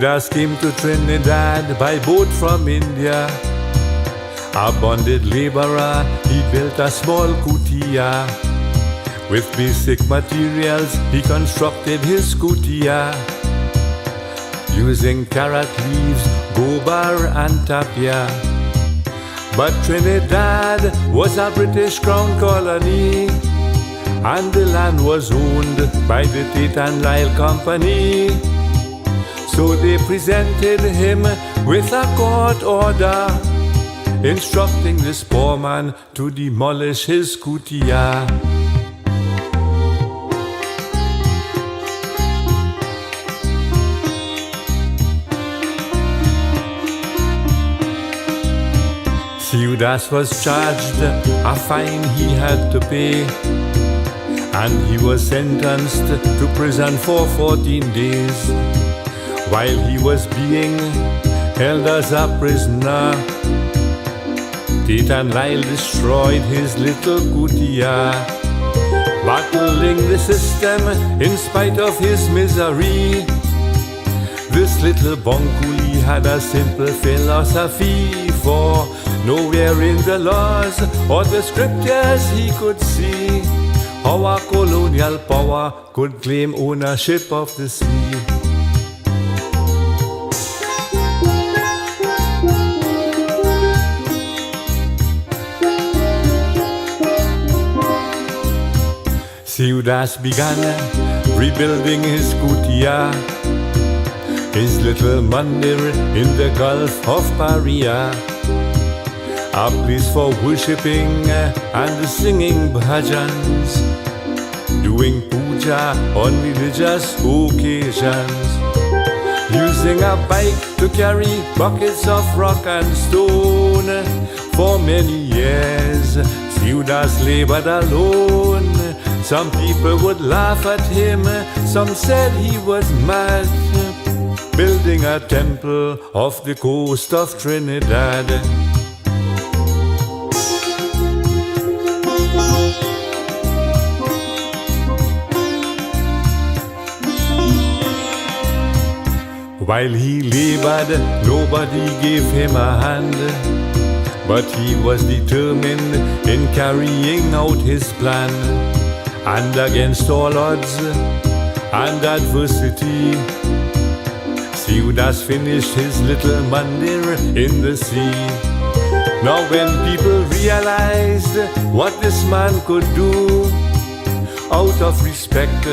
Judas came to Trinidad by boat from India. A bonded laborer, he built a small kutia. With basic materials, he constructed his kutia. Using carrot leaves, gobar and tapia. But Trinidad was a British crown colony, and the land was owned by the TT50plus company. So they presented him with a court order, instructing this poor man to demolish his kutia. Judas was charged, a fine he had to pay, and he was sentenced to prison for 14 days. While he was being held as a prisoner, TT50plus destroyed his little kutia. Battling the system in spite of his misery, this little bonkuli had a simple philosophy, for nowhere in the laws or the scriptures he could see how a colonial power could claim ownership of the sea. Judas began rebuilding his kutia, his little mandir in the Gulf of Paria, a place for worshipping and singing bhajans, doing puja on religious occasions, using a bike to carry buckets of rock and stone. For many years, Judas labored alone. Some people would laugh at him, some said he was mad, building a temple off the coast of Trinidad. While he labored, nobody gave him a hand, but he was determined in carrying out his plan. And against all odds and adversity, Judas finished his little mandir in the sea. Now when people realized what this man could do, out of respect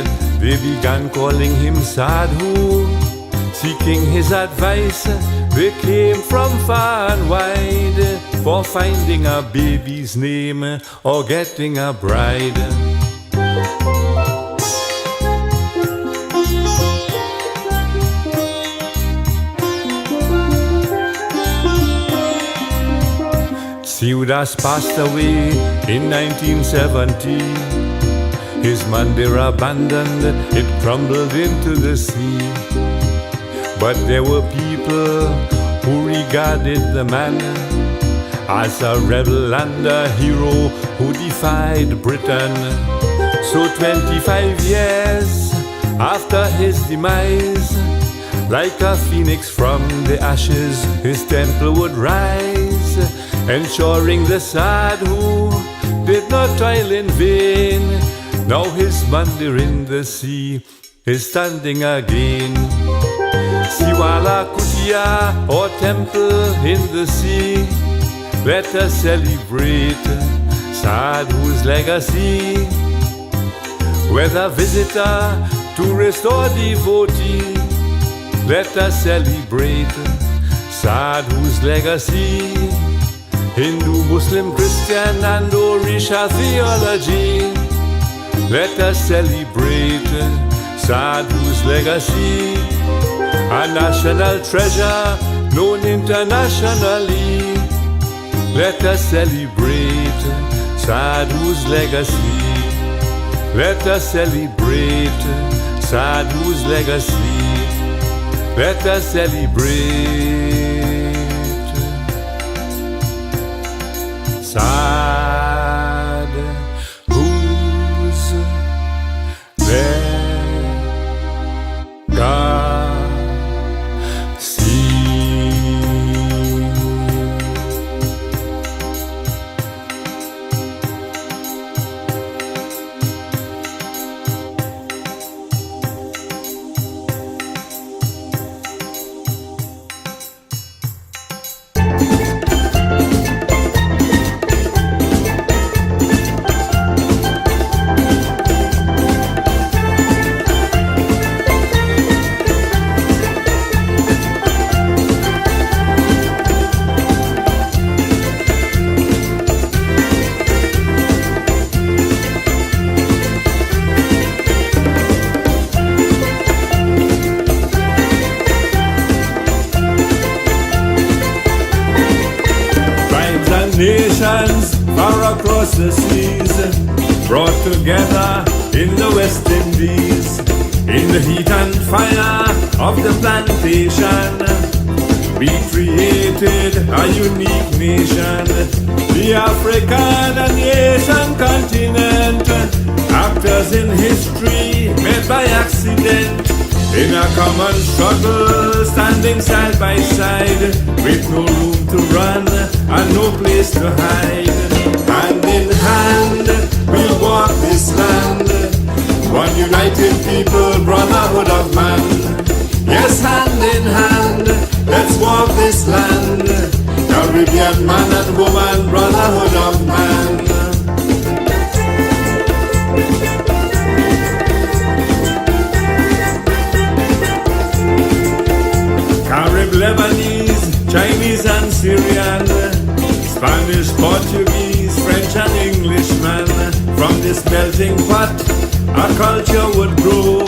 they began calling him Sadhu. Seeking his advice, they came from far and wide, for finding a baby's name or getting a bride. Judas passed away in 1970. His mandir abandoned, it crumbled into the sea. But there were people who regarded the man as a rebel and a hero who defied Britain. So 25 years after his demise, like a phoenix from the ashes, his temple would rise, ensuring the Sadhu did not toil in vain. Now his mandir in the sea is standing again. Siwala Kutia, or temple in the sea, let us celebrate Sadhu's legacy. Whether visitor, tourist or devotee, let us celebrate Sadhu's legacy. Hindu, Muslim, Christian and Orisha theology, let us celebrate Sadhu's legacy. A national treasure known internationally, let us celebrate Sadhu's legacy. Let us celebrate Sadhu's legacy. Let us celebrate Sadhu's legacy. across the seas, brought together in the West Indies. In the heat and fire of the plantation, we created a unique nation, the African and Asian continent, actors in history made by accident, in a common struggle, standing side by side, with no room to run and no place to hide. Hand in hand, we'll walk this land, one united people, brotherhood of man. Yes, hand in hand, let's walk this land, Caribbean man and woman, brotherhood of man. Carib, Lebanese, Chinese and Syrian, Spanish, Portuguese, French and Englishman. From this melting pot, our culture would grow.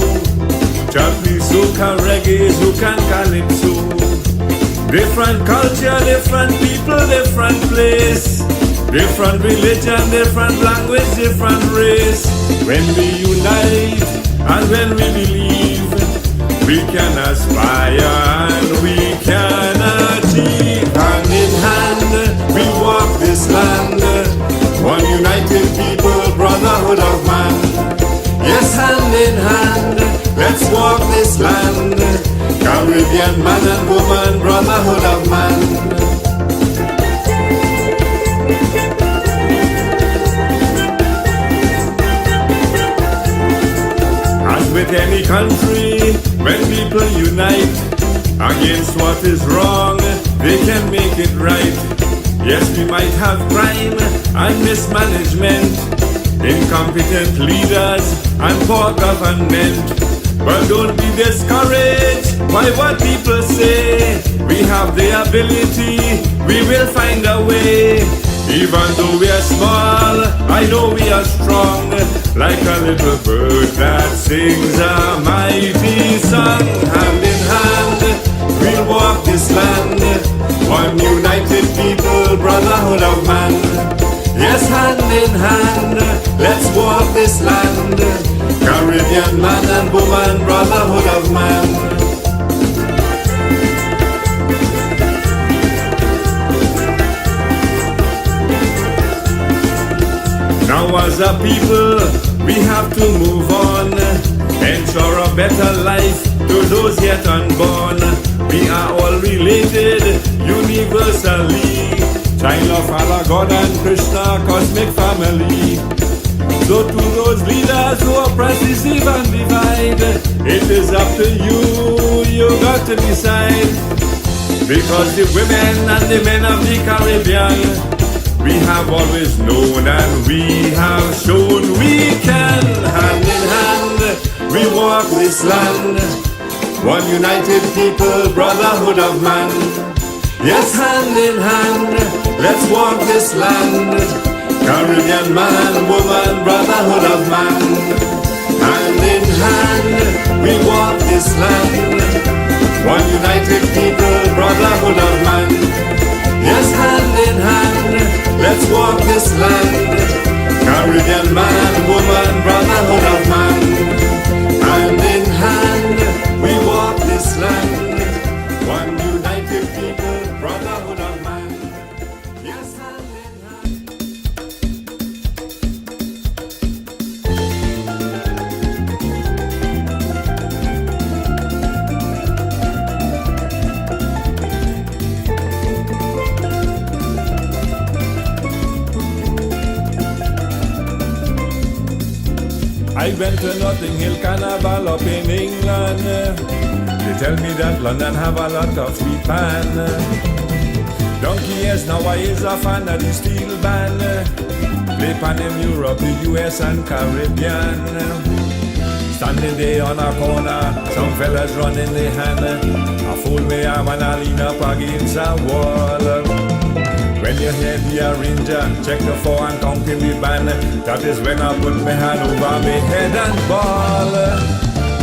Chutney, soca, reggae, zouk and calypso. Different culture, different people, different place. Different religion, different language, different race. When we unite and when we believe, we can aspire and we can achieve. Hand in hand, we walk this land, one united people, brotherhood of man. Yes, hand in hand, let's walk this land, Caribbean man and woman, brotherhood of man. As with any country, when people unite against what is wrong, they can make it right. Yes, we might have crime and mismanagement, incompetent leaders and poor government, but don't be discouraged by what people say. We have the ability, we will find a way. Even though we are small, I know we are strong, like a little bird that sings a mighty song. Hand in hand, we'll walk this land, one united people, brotherhood of man. Yes, hand in hand, let's walk this land, Caribbean man and woman, brotherhood of man. Now as a people, we have to move on, ensure a better life to those yet unborn. We are all related universally, child of Allah, God and Krishna, cosmic family. So to those leaders who oppress, deceive and divide, it is up to you, you got to decide. Because the women and the men of the Caribbean, we have always known and we have shown we can. Hand in hand, we walk this land, one united people, brotherhood of man. Yes, hand in hand, let's walk this land, Caribbean man, woman, brotherhood of man. Hand in hand, we walk this land, one united people, brotherhood of man. Yes, hand in hand, let's walk this land, Caribbean man, woman, brotherhood of man. Hand in hand, we walk this land, one united people, brotherhood of man. Yes, hand in hand. I went to Notting Hill Carnival up in England. They tell me that London have a lot of sweet pan. Donkey yes, now I is a fan of the steel band. Play pan in Europe, the US and Caribbean. Standing there on a corner, some fellas running their hand. I fold my arm and I lean up against a wall. When you hear the arranger, check the four and count in the band. That is when I put my hand over my head and ball.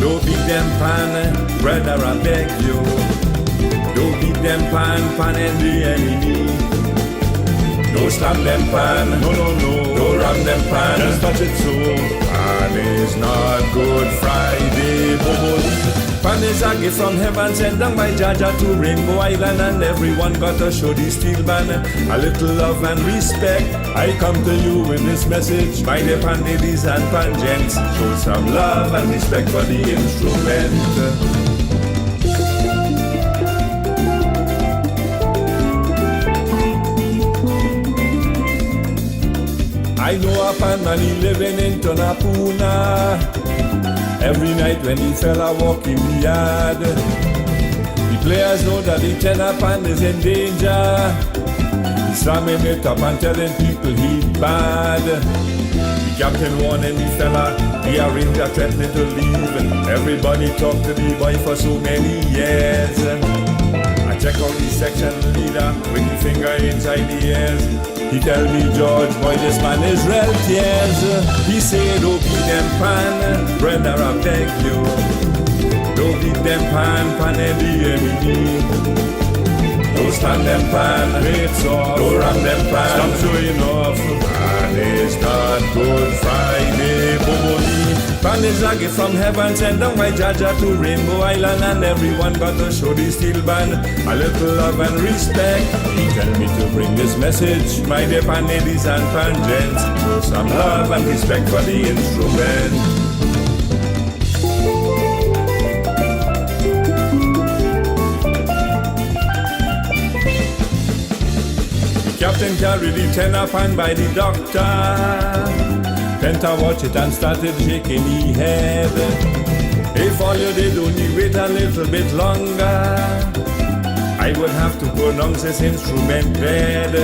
Don't beat them pan, brother, I beg you. Don't beat them pan, pan and the enemy. No slam them pan, no, no, no. No ram them pan, just touch it so. Pan is not Good Friday, bobo. Pan is a gift from heaven sent down by Jaja to Rainbow Island, and everyone got to show the steel band a little love and respect. I come to you with this message, my dear pan ladies and pan gents. Show some love and respect for the instrument. I know a pan man, he living in Tonapuna. Every night when the fella walk in the yard, the players know that the tenor pan is in danger. He's slamming it up and telling people he bad. The captain warning the fella, the arranger threatening to leave. Everybody talk to the boy for so many years. I check out the section leader with the finger inside the ears. He tell me, George, boy, this man is real tears. He say, don't beat them pan, brother, I beg you. Don't beat them pan and the enemy. Don't stand them pan, it's off. Don't ram them pan, stop showing off. Pan is not Good Friday, bobo. Pan is a gift from heaven sent down by Jaja to Rainbow Island, and everyone got to show the steel band a little love and respect. He tell me to bring this message, my dear pan ladies and pan gents. Show some love and respect for the instrument. Captain carried the tenor pan by the doctor. Penta watched it and started shaking his head. If all you did only wait a little bit longer, I would have to pronounce this instrument dead.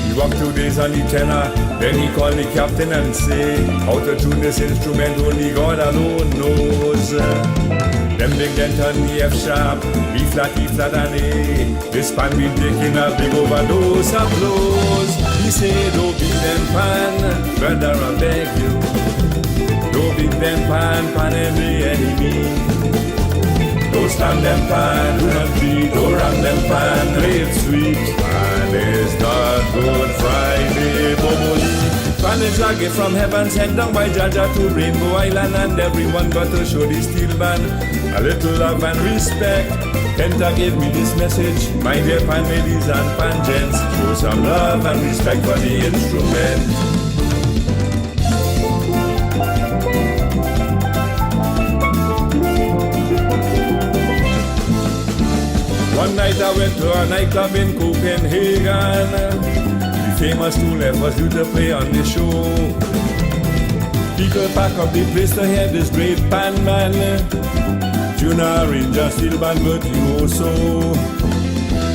He walked 2 days on the tenor, then he called the captain and say, how to tune this instrument only God alone knows. Them big dent on the F sharp, B flat, E flat and A. This pan been taking a big overdose of blows. He say, don't beat them pan, brother, I beg you. Don't beat them pan and the enemy. Don't stand them pan, do not beat, don't ram them pan, play it sweet. Pan is not Good Friday, bobo. Pan is a gift from heaven sent down by Jaja to Rainbow Island, and everyone got to show the steel band a little love and respect. Penta gave me this message, my dear pan ladies and pan gents. Show some love and respect for the instrument. One night I went to a nightclub in Copenhagen. The famous Two Left was due to play on the show. People pack up the place to hear this great pan man. Junior Ranger steel band virtuoso.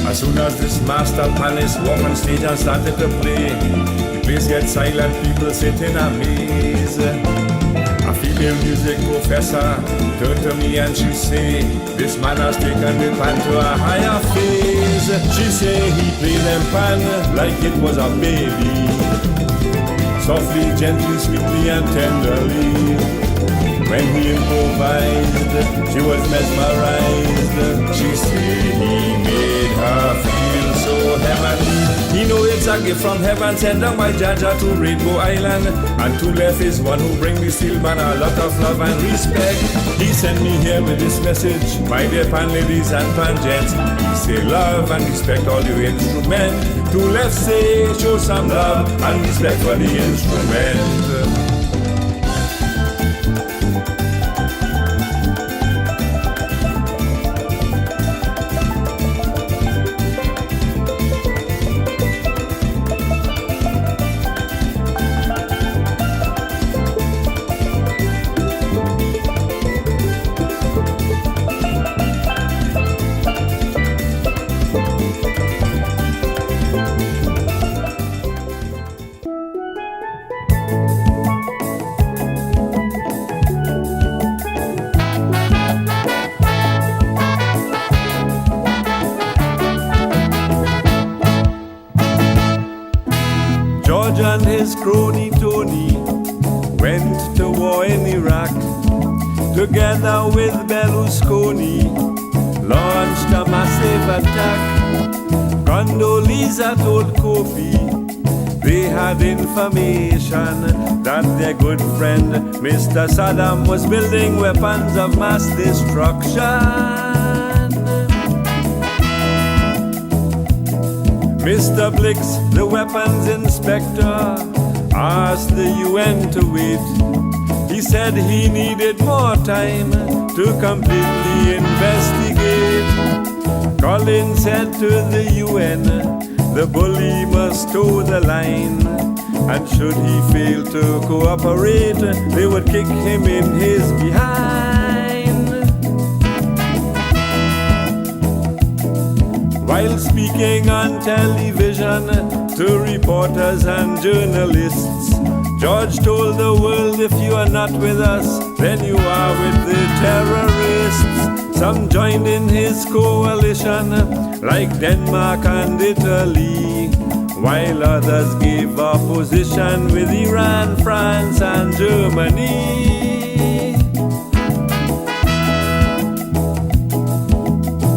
As soon as this master panist walked on stage and started to play, the place gets silent, people sit in a maze. A female music professor turned to me and she say, this man has taken the pan to a higher phase. She say he played them pan like it was a baby, softly, gently, sweetly and tenderly. When he improvised, she was mesmerized. She said he made her feel so heavenly. He know it's a gift from heaven sent down by Jaja to Rainbow Island, and Two Left is one who bring the steel band a lot of love and respect. He sent me here with this message, my dear pan ladies and pan gents. He say love and respect all your instrument. Two Left say show some love and respect for the instrument. George and his crony Tony went to war in Iraq. Together with Berlusconi, launched a massive attack. Condoleezza told Kofi they had information that their good friend Mr. Saddam was building weapons of mass destruction. Mr. Blix, the weapons inspector, asked the UN to wait. He said he needed more time to completely investigate. Collins said to the UN, the bully must toe the line, and should he fail to cooperate, they would kick him in his behind. While speaking on television to reporters and journalists, George told the world, if you are not with us, then you are with the terrorists. Some joined in his coalition, like Denmark and Italy, while others gave opposition with Iran, France, and Germany.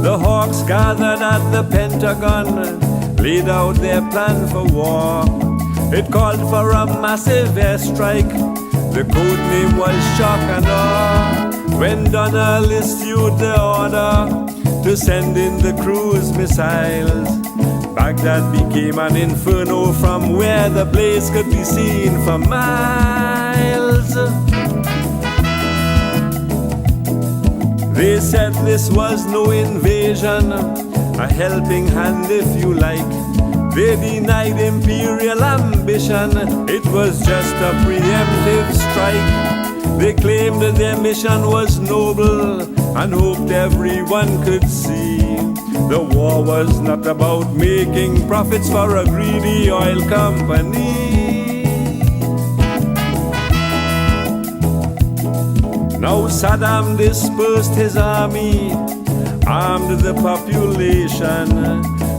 The hawks gathered at the Pentagon, laid out their plan for war. It called for a massive airstrike. The code name was Shock and Awe. When Donald issued the order to send in the cruise missiles, Baghdad became an inferno from where the blaze could be seen for miles. They said this was no invasion, a helping hand if you like. They denied imperial ambition, it was just a preemptive strike. They claimed that their mission was noble and hoped everyone could see. The war was not about making profits for a greedy oil company. Now Saddam dispersed his army, armed the population.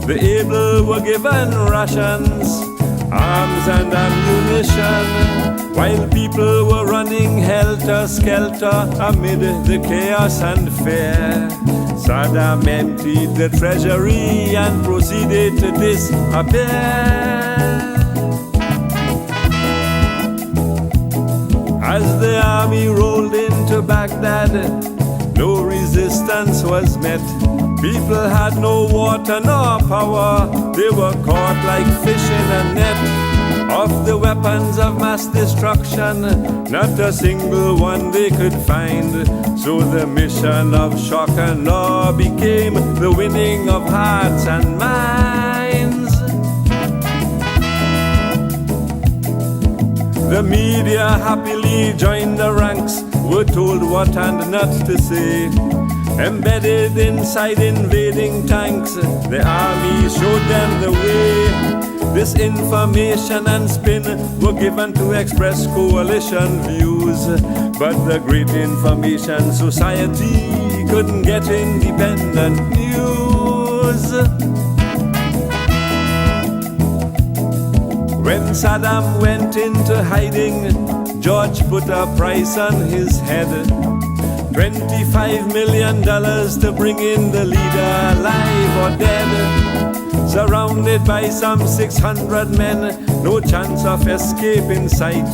The able were given rations, arms and ammunition, while people were running helter-skelter amid the chaos and fear. Saddam emptied the treasury and proceeded to disappear. As the army rolled into Baghdad, no resistance was met. People had no water nor power, they were caught like fish in a net. Of the weapons of mass destruction, not a single one they could find. So the mission of shock and awe became the winning of hearts and minds. The media happily joined the ranks, were told what and not to say. Embedded inside invading tanks, the army showed them the way. This information and spin were given to express coalition views, but the great information society couldn't get independent news. When Saddam went into hiding, George put a price on his head. $25 million to bring in the leader, alive or dead. Surrounded by some 600 men, no chance of escape in sight.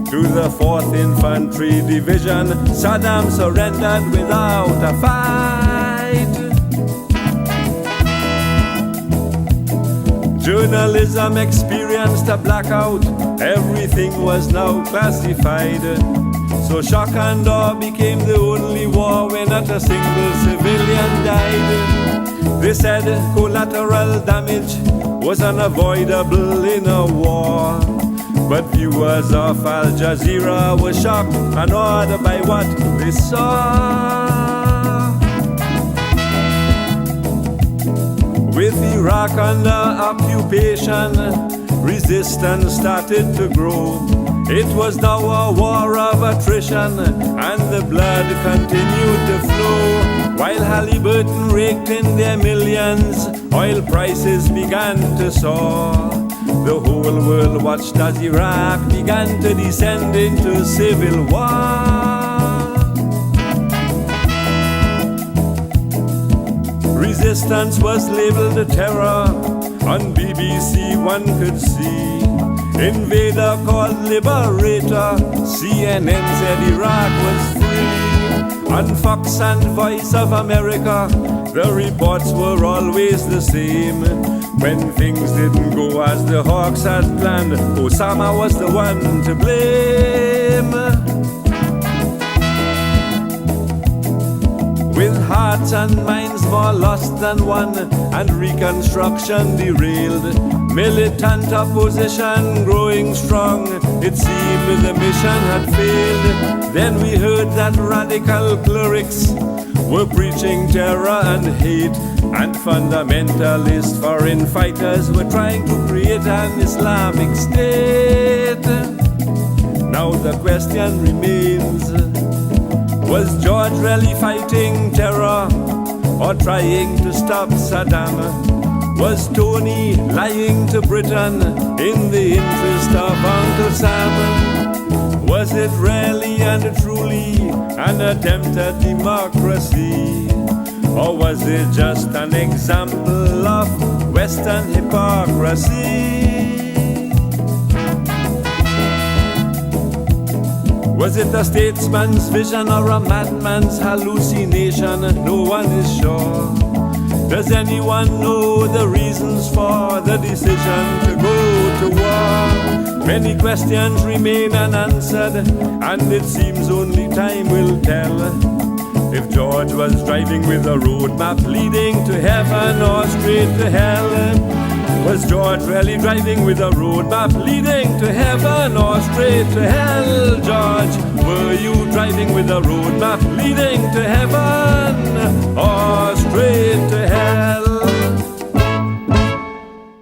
To the 4th Infantry Division, Saddam surrendered without a fight. Journalism experienced a blackout, everything was now classified. So shock and awe became the only war where not a single civilian died. They said collateral damage was unavoidable in a war, but viewers of Al Jazeera were shocked and awed by what they saw. With Iraq under occupation, resistance started to grow. It was now a war of attrition, and the blood continued to flow. While Halliburton raked in their millions, oil prices began to soar. The whole world watched as Iraq began to descend into civil war. resistance was labeled a terror. On BBC one could see invader called liberator. CNN said Iraq was free. On Fox and Voice of America, the reports were always the same. When things didn't go as the Hawks had planned, Osama was the one to blame. With hearts and minds more lost than one, and reconstruction derailed, militant opposition growing strong, it seemed the mission had failed. Then we heard that radical clerics were preaching terror and hate, and fundamentalist foreign fighters were trying to create an Islamic state. Now the question remains, was George really fighting terror or trying to stop Saddam? Was Tony lying to Britain in the interest of Uncle Sam? Was it really and truly an attempt at democracy? Or was it just an example of Western hypocrisy? Was it a statesman's vision or a madman's hallucination? No one is sure. Does anyone know the reasons for the decision to go to war? Many questions remain unanswered, and it seems only time will tell if George was driving with a roadmap leading to heaven or straight to hell. Was George really driving with a roadmap leading to heaven or straight to hell? George, were you driving with a roadmap leading to heaven or